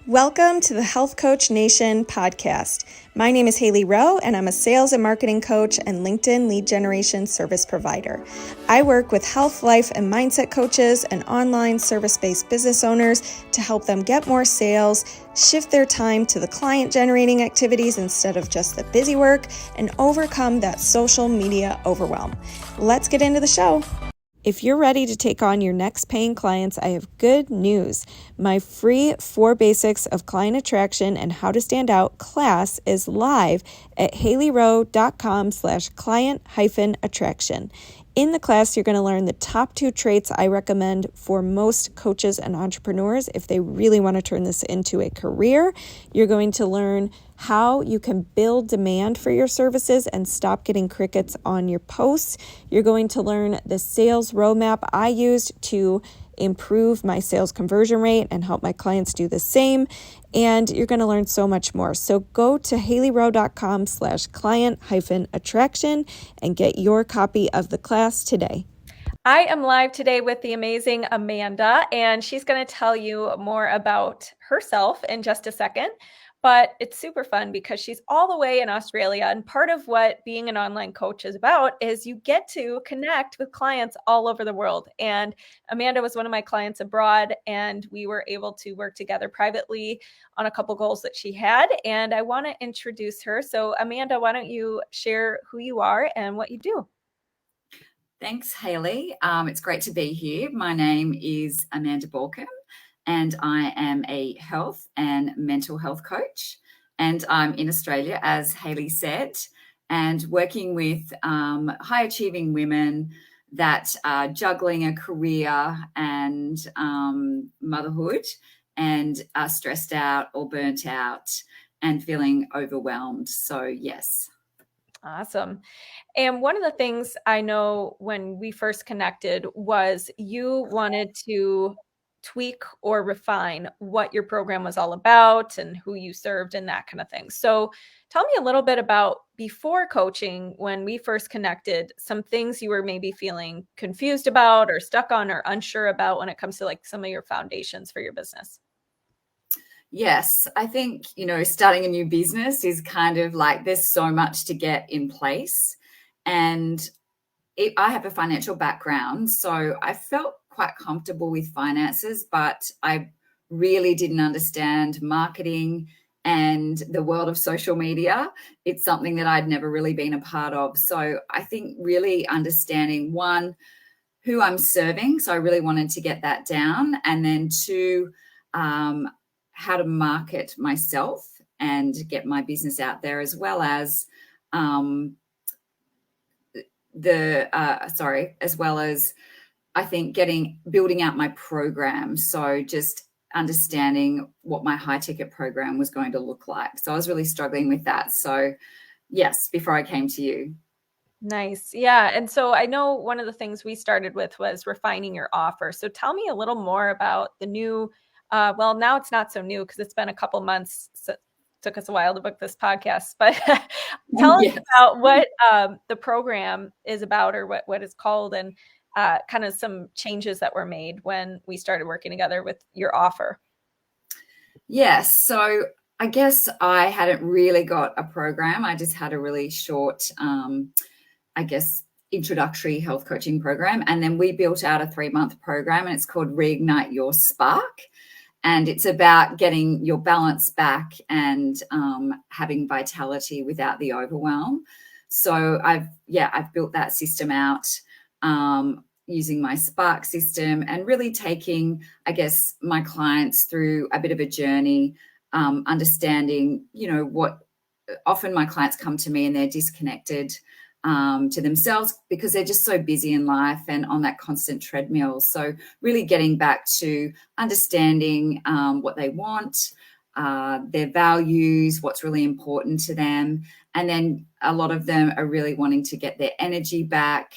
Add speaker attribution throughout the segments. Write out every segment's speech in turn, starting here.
Speaker 1: Welcome to the Health Coach Nation podcast. My name is Hailey Rowe, and I'm a sales and marketing coach and LinkedIn lead generation service provider. I work with health, life, and mindset coaches and online service-based business owners to help them get more sales, shift their time to the client-generating activities instead of just the busy work, and overcome that social media overwhelm. Let's get into the show. If you're ready to take on your next paying clients, I have good news. My free 4 Basics of Client Attraction and How to Stand Out class is live at haileyrowe.com/client-attraction. In the class, you're going to learn the top 2 traits I recommend for most coaches and entrepreneurs if they really want to turn this into a career. You're going to learn how you can build demand for your services and stop getting crickets on your posts. You're going to learn the sales roadmap I used to improve my sales conversion rate and help my clients do the same. And you're going to learn so much more. So go to haileyrowe.com/client-attraction and get your copy of the class today. I am live today with the amazing Amanda, and she's going to tell you more about herself in just a second. But it's super fun because she's all the way in Australia. And part of what being an online coach is about is you get to connect with clients all over the world. And Amanda was one of my clients abroad, and we were able to work together privately on a couple goals that she had. And I want to introduce her. So Amanda, why don't you share who you are and what you do?
Speaker 2: Thanks, Hailey. It's great to be here. My name is Amanda Balcombe, and I am a health and mental health coach. And I'm in Australia, as Hailey said, and working with high-achieving women that are juggling a career and motherhood and are stressed out or burnt out and feeling overwhelmed. So, yes.
Speaker 1: Awesome. And one of the things I know when we first connected was you wanted to tweak or refine what your program was all about and who you served and that kind of thing. So tell me a little bit about before coaching, when we first connected, some things you were maybe feeling confused about or stuck on or unsure about when it comes to like some of your foundations for your business.
Speaker 2: Yes, I think, starting a new business is kind of like there's so much to get in place. And I have a financial background, so I felt quite comfortable with finances, but I really didn't understand marketing and the world of social media. It's something that I'd never really been a part of. So I think really understanding, one, who I'm serving. So I really wanted to get that down. And then two, how to market myself and get my business out there, as well as I think building out my program. So just understanding what my high ticket program was going to look like. So I was really struggling with that. So yes, before I came to you.
Speaker 1: Nice. Yeah. And so I know one of the things we started with was refining your offer. So tell me a little more about the new, well, now it's not so new because it's been a couple months. So it took us a while to book this podcast, but tell us about what the program is about, or what it's called, and kind of some changes that were made when we started working together with your offer.
Speaker 2: Yes. So I guess I hadn't really got a program. I just had a really short, introductory health coaching program. And then we built out a 3-month program, and it's called Reignite Your Spark. And it's about getting your balance back and having vitality without the overwhelm. So I've built that system out using my Spark system and really taking, I guess, my clients through a bit of a journey, understanding, what often my clients come to me and they're disconnected to themselves because they're just so busy in life and on that constant treadmill. So really getting back to understanding what they want, their values, what's really important to them. And then a lot of them are really wanting to get their energy back.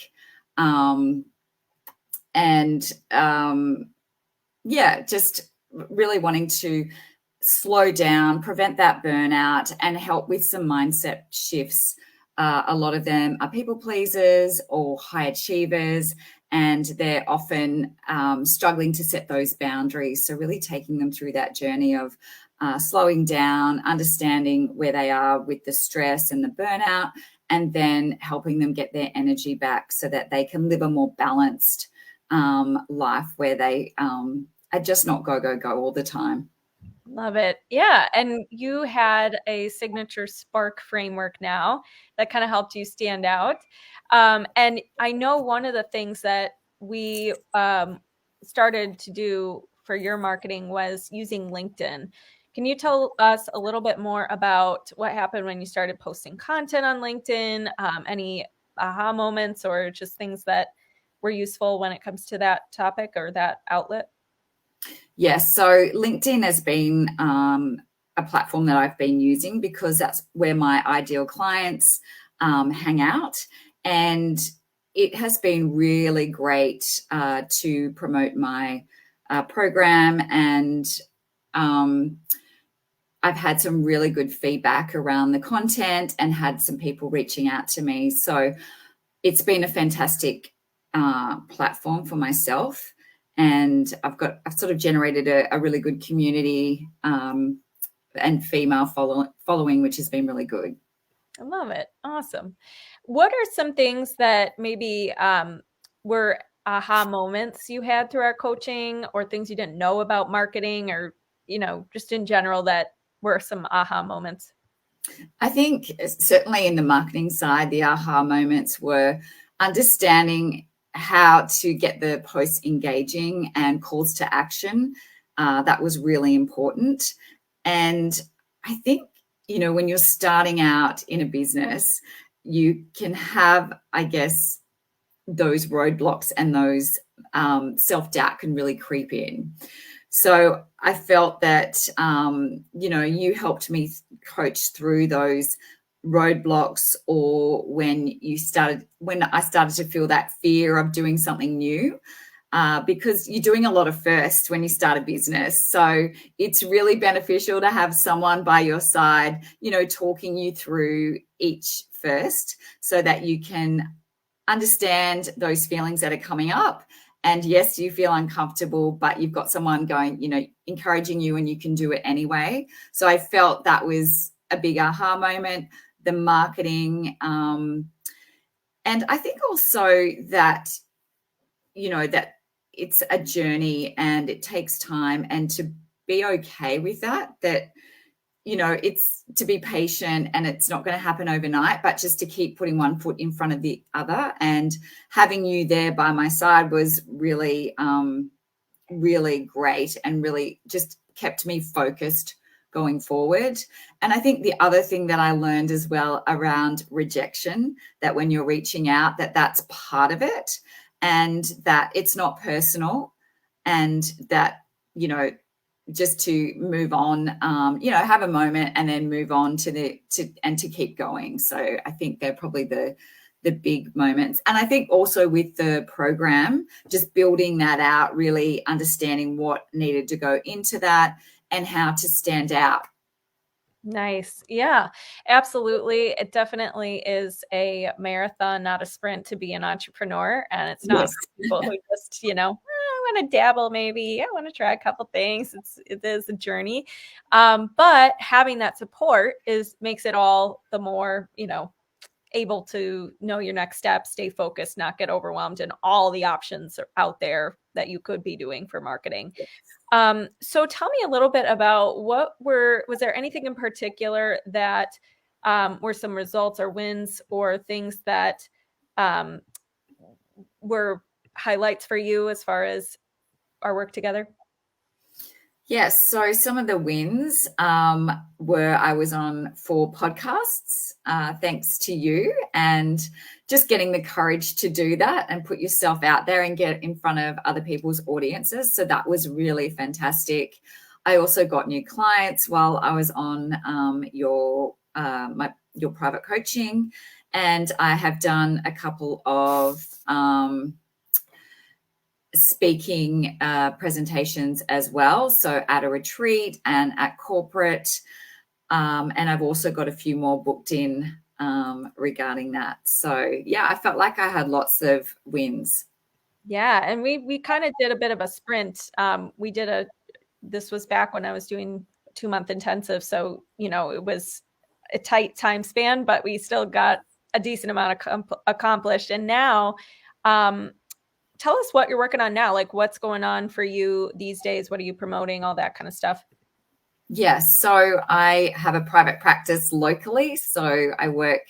Speaker 2: Just really wanting to slow down, prevent that burnout, and help with some mindset shifts. A lot of them are people pleasers or high achievers, and they're often struggling to set those boundaries. So really taking them through that journey of slowing down, understanding where they are with the stress and the burnout, and then helping them get their energy back so that they can live a more balanced life where they are just not go, go, go all the time.
Speaker 3: Love it. Yeah. And you had a signature spark framework now that kind of helped you stand out. And I know one of the things that we started to do for your marketing was using LinkedIn. Can you tell us a little bit more about what happened when you started posting content on LinkedIn? Any aha moments or just things that were useful when it comes to that topic or that outlet?
Speaker 2: Yes, so LinkedIn has been a platform that I've been using because that's where my ideal clients hang out. And it has been really great to promote my program. And I've had some really good feedback around the content and had some people reaching out to me. So it's been a fantastic platform for myself. And I've sort of generated a really good community and female following, which has been really good.
Speaker 3: I love it. Awesome. What are some things that maybe were aha moments you had through our coaching, or things you didn't know about marketing, or, just in general that were some aha moments?
Speaker 2: I think certainly in the marketing side, the aha moments were understanding how to get the posts engaging and calls to action. That was really important. And I think, when you're starting out in a business, you can have, I guess, those roadblocks and those self-doubt can really creep in. So I felt that, you helped me coach through those roadblocks, or when I started to feel that fear of doing something new, because you're doing a lot of firsts when you start a business. So it's really beneficial to have someone by your side, talking you through each first so that you can understand those feelings that are coming up. And yes, you feel uncomfortable, but you've got someone going, encouraging you, and you can do it anyway. So I felt that was a big aha moment. The marketing. And I think also that, that it's a journey and it takes time, and to be okay with that, it's to be patient and it's not going to happen overnight, but just to keep putting one foot in front of the other. And having you there by my side was really, really great, and really just kept me focused going forward. And I think the other thing that I learned as well around rejection, that when you're reaching out, that's part of it, and that it's not personal, and that, just to move on, have a moment and then move on to keep going. So I think they're probably the big moments. And I think also with the program, just building that out, really understanding what needed to go into that and how to stand out.
Speaker 3: Nice. Yeah, absolutely. It definitely is a marathon, not a sprint, to be an entrepreneur. And it's not
Speaker 2: Yes.
Speaker 3: for people who just, I want to dabble, maybe I want to try a couple things. It is a journey. But having that support makes it all the more, able to know your next step, stay focused, not get overwhelmed, and all the options are out there that you could be doing for marketing. So tell me a little bit about was there anything in particular that were some results or wins or things that were highlights for you as far as our work together?
Speaker 2: Yes. So some of the wins were I was on 4 podcasts, thanks to you, and just getting the courage to do that and put yourself out there and get in front of other people's audiences. So that was really fantastic. I also got new clients while I was on your private coaching, and I have done a couple of speaking presentations as well, so at a retreat and at corporate, and I've also got a few more booked in regarding that. So yeah, I felt like I had lots of wins.
Speaker 3: Yeah. And we kind of did a bit of a sprint. This was back when I was doing 2-month intensive. So, it was a tight time span, but we still got a decent amount accomplished. And now, tell us what you're working on now. Like, what's going on for you these days? What are you promoting? All that kind of stuff.
Speaker 2: Yes. So I have a private practice locally. So I work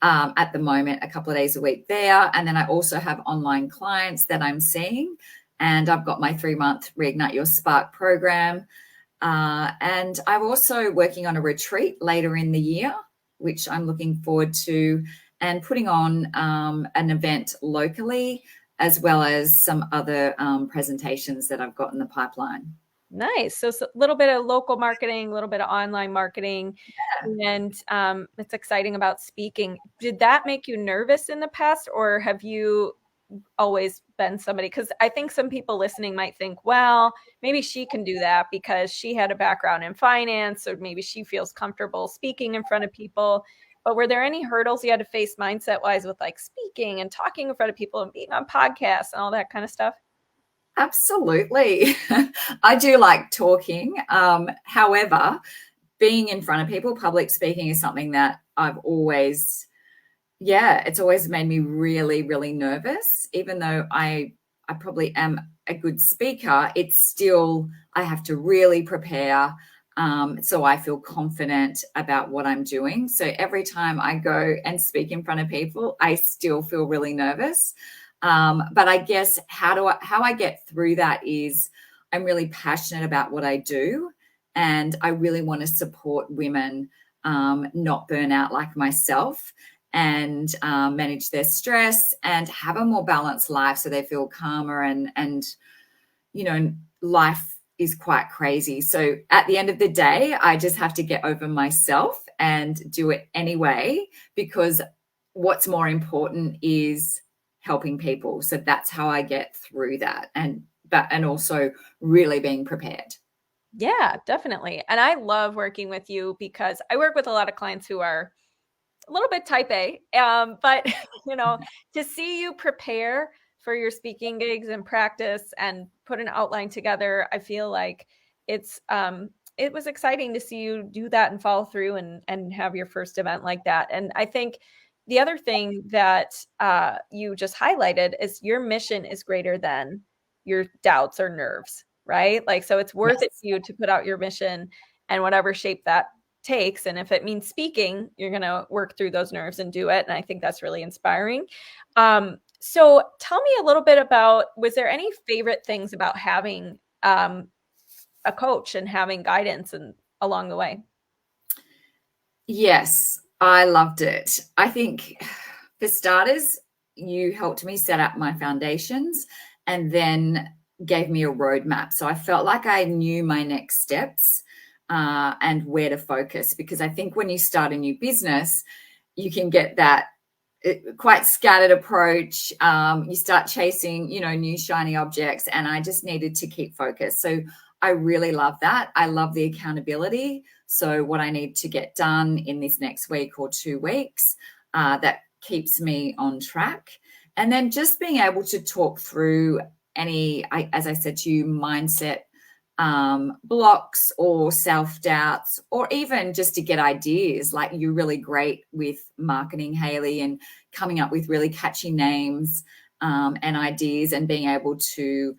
Speaker 2: at the moment a couple of days a week there. And then I also have online clients that I'm seeing. And I've got my 3-month Reignite Your Spark program. And I'm also working on a retreat later in the year, which I'm looking forward to, and putting on an event locally, as well as some other presentations that I've got in the pipeline.
Speaker 3: Nice. So it's a little bit of local marketing, a little bit of online marketing, and it's exciting about speaking. Did that make you nervous in the past, or have you always been somebody? Because I think some people listening might think, well, maybe she can do that because she had a background in finance, or maybe she feels comfortable speaking in front of people. But were there any hurdles you had to face mindset wise with like speaking and talking in front of people and being on podcasts and all that kind of stuff?
Speaker 2: Absolutely. I do like talking. However, being in front of people, public speaking is something that I've always, it's always made me really, really nervous. Even though I probably am a good speaker, it's still, I have to really prepare. So I feel confident about what I'm doing. So every time I go and speak in front of people, I still feel really nervous. But I guess how I get through that is I'm really passionate about what I do, and I really want to support women not burn out like myself, and manage their stress and have a more balanced life so they feel calmer, and life is quite crazy. So at the end of the day, I just have to get over myself and do it anyway, because what's more important is helping people. So that's how I get through that, and also really being prepared.
Speaker 3: Yeah, definitely. And I love working with you because I work with a lot of clients who are a little bit type A. But to see you prepare for your speaking gigs and practice and put an outline together, I feel like it was exciting to see you do that and follow through and have your first event like that. And I think the other thing that you just highlighted is your mission is greater than your doubts or nerves, right? Like, so it's worth it to you to put out your mission and whatever shape that takes. And if it means speaking, you're going to work through those nerves and do it. And I think that's really inspiring. So tell me a little bit about, was there any favorite things about having a coach and having guidance and along the way?
Speaker 2: Yes, I loved it. I think for starters, you helped me set up my foundations and then gave me a roadmap. So I felt like I knew my next steps and where to focus, because I think when you start a new business, you can get that quite scattered approach. You start chasing, new shiny objects, and I just needed to keep focused. So I really love that. I love the accountability. So what I need to get done in this next week or 2 weeks, that keeps me on track. And then just being able to talk through any, as I said to you, mindset blocks or self-doubts, or even just to get ideas. Like, you're really great with marketing, Hailey, and coming up with really catchy names and ideas, and being able to,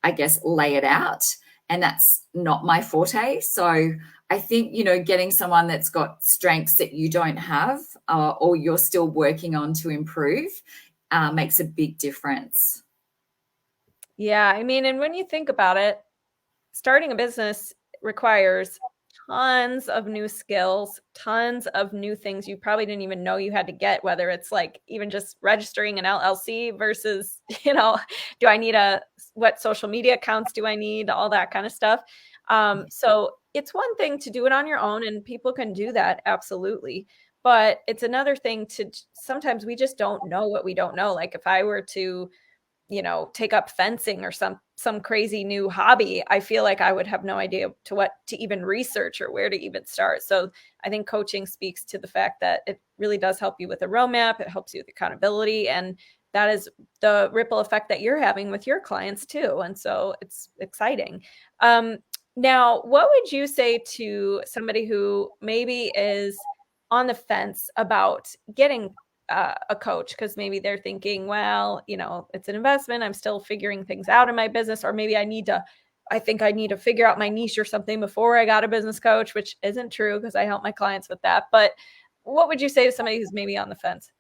Speaker 2: I guess, lay it out. And that's not my forte. So I think, getting someone that's got strengths that you don't have, or you're still working on to improve, makes a big difference.
Speaker 3: Yeah. I mean, and when you think about it, starting a business requires tons of new skills, tons of new things you probably didn't even know you had to get, whether it's like even just registering an LLC versus, do I need what social media accounts do I need, all that kind of stuff. So it's one thing to do it on your own, and people can do that. Absolutely. But it's another thing to, sometimes we just don't know what we don't know. Like, if I were to take up fencing or some crazy new hobby, I feel like I would have no idea to what to even research or where to even start. So I think coaching speaks to the fact that it really does help you with a roadmap. It helps you with accountability, and that is the ripple effect that you're having with your clients too. And so it's exciting. Now, what would you say to somebody who maybe is on the fence about getting a coach, because maybe they're thinking, well, it's an investment. I'm still figuring things out in my business, or maybe I think I need to figure out my niche or something before I got a business coach, which isn't true because I help my clients with that. But what would you say to somebody who's maybe on the fence?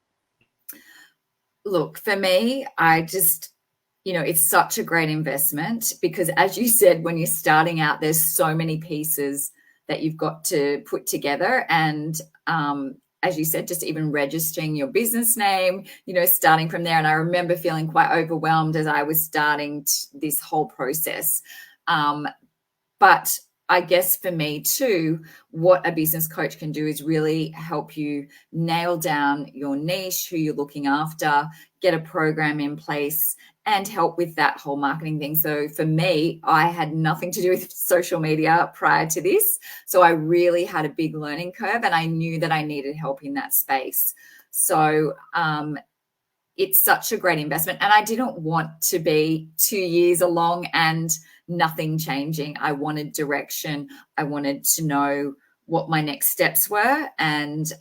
Speaker 2: Look, for me, I just, it's such a great investment because, as you said, when you're starting out, there's so many pieces that you've got to put together. And as you said, just even registering your business name, starting from there. And I remember feeling quite overwhelmed as I was starting this whole process. But I guess for me too, what a business coach can do is really help you nail down your niche, who you're looking after, get a program in place, and help with that whole marketing thing. So for me, I had nothing to do with social media prior to this. So I really had a big learning curve, and I knew that I needed help in that space. So it's such a great investment. And I didn't want to be 2 years along and nothing changing. I wanted direction. I wanted to know what my next steps were, and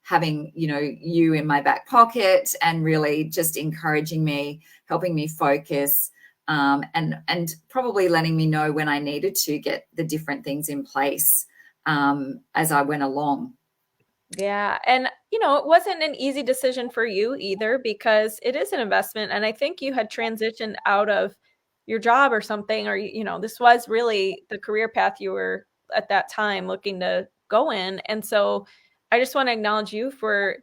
Speaker 2: having, you in my back pocket and really just encouraging me, helping me focus, and probably letting me know when I needed to get the different things in place as I went along.
Speaker 3: Yeah. And, it wasn't an easy decision for you either, because it is an investment. And I think you had transitioned out of your job or something, or, this was really the career path you were at that time looking to go in. And so I just want to acknowledge you for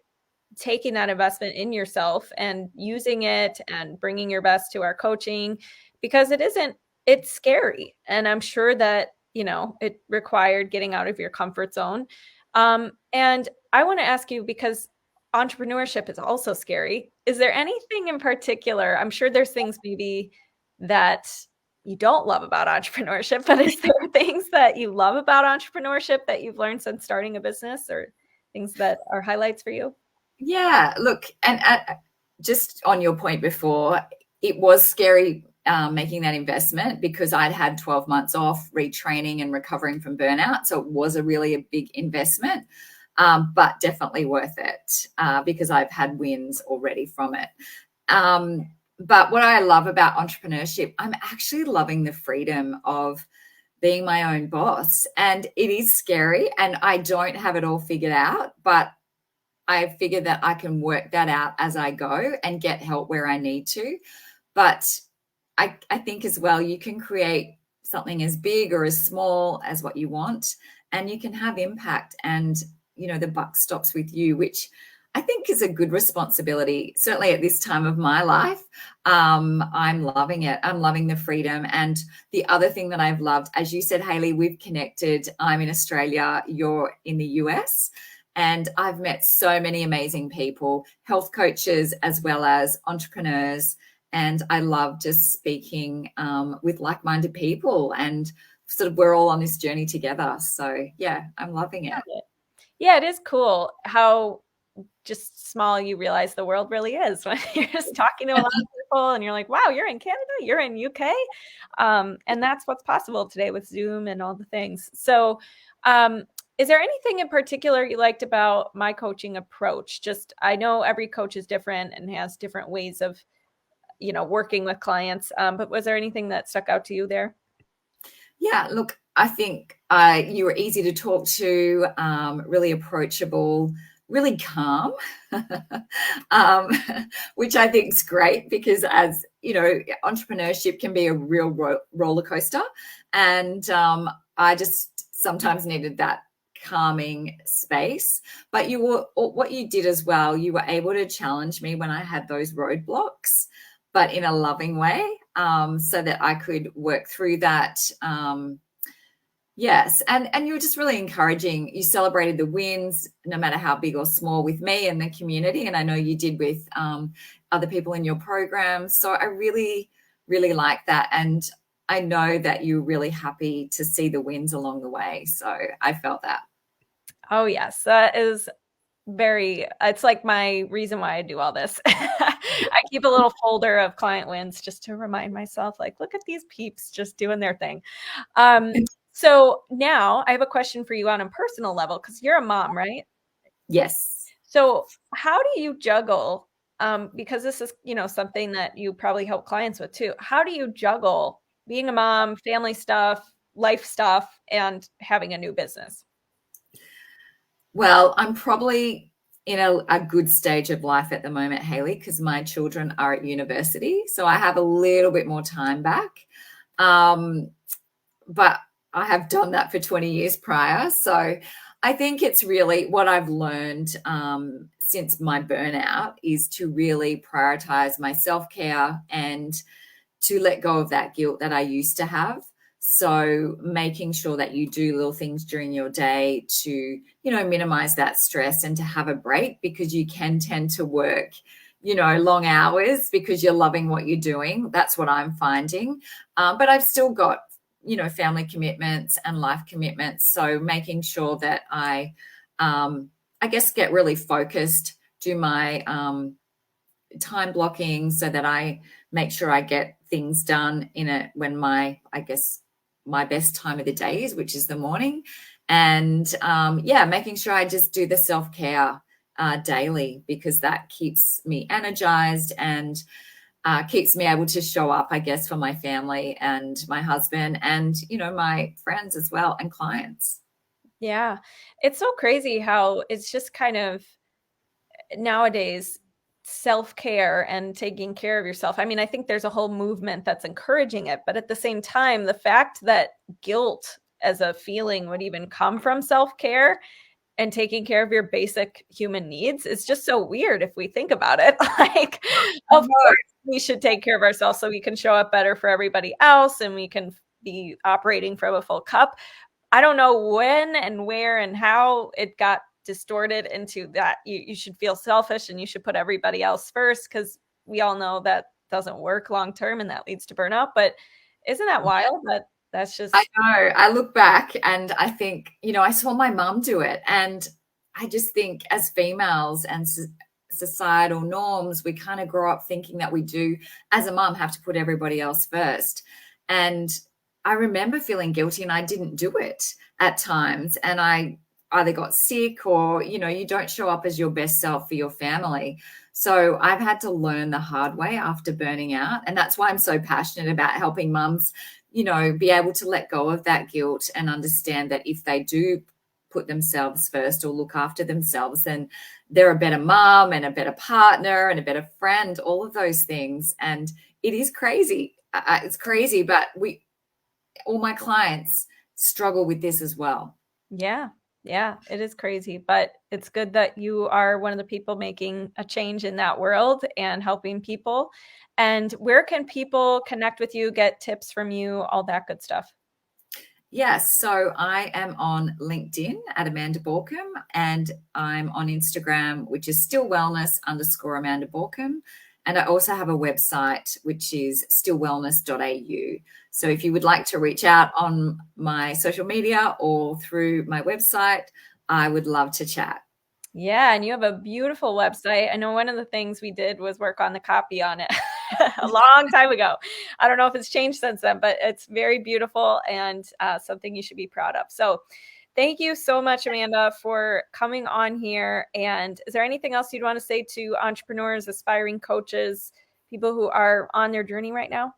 Speaker 3: taking that investment in yourself and using it and bringing your best to our coaching, because it's scary. And I'm sure that, it required getting out of your comfort zone. And I want to ask you, because entrepreneurship is also scary. Is there anything in particular? I'm sure there's things maybe that you don't love about entrepreneurship, but is there things that you love about entrepreneurship that you've learned since starting a business, or things that are highlights for you?
Speaker 2: Yeah, look, and just on your point before, it was scary making that investment because I'd had 12 months off retraining and recovering from burnout. So it was a big investment, but definitely worth it because I've had wins already from it. But what I love about entrepreneurship, I'm actually loving the freedom of being my own boss. And it is scary, and I don't have it all figured out, but I figured that I can work that out as I go and get help where I need to. But I think as well, you can create something as big or as small as what you want, and you can have impact, and, the buck stops with you, which I think is a good responsibility, certainly at this time of my life. I'm loving it. I'm loving the freedom. And the other thing that I've loved, as you said, Hailey, we've connected. I'm in Australia, you're in the US. And I've met so many amazing people, health coaches as well as entrepreneurs. And I love just speaking with like-minded people, and sort of we're all on this journey together. So, yeah, I'm loving it.
Speaker 3: Yeah, it is cool how just small you realize the world really is when you're just talking to a lot of people and you're like, wow, you're in Canada, you're in UK. And that's what's possible today with Zoom and all the things. So, is there anything in particular you liked about my coaching approach? Just, I know every coach is different and has different ways of, working with clients. But was there anything that stuck out to you there?
Speaker 2: Yeah, look, I think you were easy to talk to, really approachable, really calm, which I think is great because, as you know, entrepreneurship can be a real roller coaster. And I just sometimes needed that calming space. But what you did as well, you were able to challenge me when I had those roadblocks, but in a loving way, so that I could work through that. Yes, and you were just really encouraging. You celebrated the wins, no matter how big or small, with me and the community, and I know you did with other people in your program. So I really, really like that, and I know that you're really happy to see the wins along the way. So I felt that.
Speaker 3: Oh, yes, that is it's like my reason why I do all this. I keep a little folder of client wins just to remind myself, like, look at these peeps just doing their thing. So now I have a question for you on a personal level, because you're a mom, right?
Speaker 2: Yes.
Speaker 3: So how do you juggle, because this is, something that you probably help clients with too. How do you juggle being a mom, family stuff, life stuff, and having a new business?
Speaker 2: Well, I'm probably in a good stage of life at the moment, Hailey, because my children are at university. So I have a little bit more time back. But I have done that for 20 years prior. So I think it's really what I've learned since my burnout is to really prioritize my self-care and to let go of that guilt that I used to have. So making sure that you do little things during your day to, minimize that stress and to have a break, because you can tend to work, long hours because you're loving what you're doing. That's what I'm finding. But I've still got, family commitments and life commitments. So making sure that I guess get really focused, do my time blocking so that I make sure I get things done when my best time of the day is, which is the morning. And making sure I just do the self-care daily, because that keeps me energized and keeps me able to show up, I guess, for my family and my husband and, my friends as well and clients.
Speaker 3: Yeah. It's so crazy how it's just kind of nowadays self-care and taking care of yourself. I mean, I think there's a whole movement that's encouraging it, but at the same time, the fact that guilt as a feeling would even come from self-care and taking care of your basic human needs is just so weird if we think about it. Like, of course, we should take care of ourselves so we can show up better for everybody else and we can be operating from a full cup. I don't know when and where and how it got distorted into that you should feel selfish and you should put everybody else first, because we all know that doesn't work long term and that leads to burnout. But isn't that wild? That's just,
Speaker 2: I know. I look back and I think, I saw my mum do it, and I just think as females and societal norms, we kind of grow up thinking that we do, as a mum, have to put everybody else first. And I remember feeling guilty and I didn't do it at times. And I either got sick or, you don't show up as your best self for your family. So I've had to learn the hard way after burning out. And that's why I'm so passionate about helping mums, be able to let go of that guilt and understand that if they do put themselves first or look after themselves, then they're a better mom and a better partner and a better friend, all of those things. And it is crazy. It's crazy, but all my clients struggle with this as well.
Speaker 3: Yeah, it is crazy, but it's good that you are one of the people making a change in that world and helping people. And where can people connect with you, get tips from you, all that good stuff?
Speaker 2: Yes, so I am on LinkedIn at Amanda Balcombe, and I'm on Instagram, which is stillwellness_Amanda Balcombe. And I also have a website, which is stillwellness.au. So if you would like to reach out on my social media or through my website, I would love to chat.
Speaker 3: Yeah, and you have a beautiful website. I know one of the things we did was work on the copy on it a long time ago. I don't know if it's changed since then, but it's very beautiful and something you should be proud of. So thank you so much, Amanda, for coming on here. And is there anything else you'd want to say to entrepreneurs, aspiring coaches, people who are on their journey right now?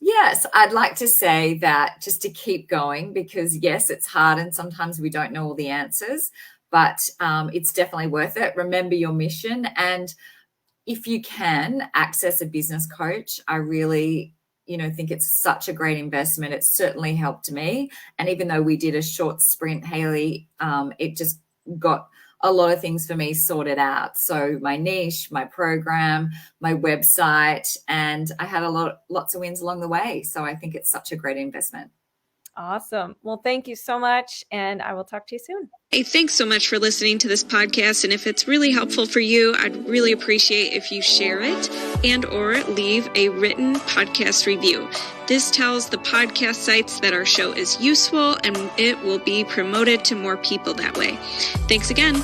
Speaker 2: Yes, I'd like to say that just to keep going, because yes, it's hard and sometimes we don't know all the answers, but it's definitely worth it. Remember your mission. And if you can access a business coach, I really, think it's such a great investment. It's certainly helped me. And even though we did a short sprint, Hailey, it just got a lot of things for me sorted out. So my niche, my program, my website, and I had lots of wins along the way. So I think it's such a great investment.
Speaker 3: Awesome. Well, thank you so much, and I will talk to you soon.
Speaker 1: Hey, thanks so much for listening to this podcast. And if it's really helpful for you, I'd really appreciate if you share it and or leave a written podcast review. This tells the podcast sites that our show is useful and it will be promoted to more people that way. Thanks again.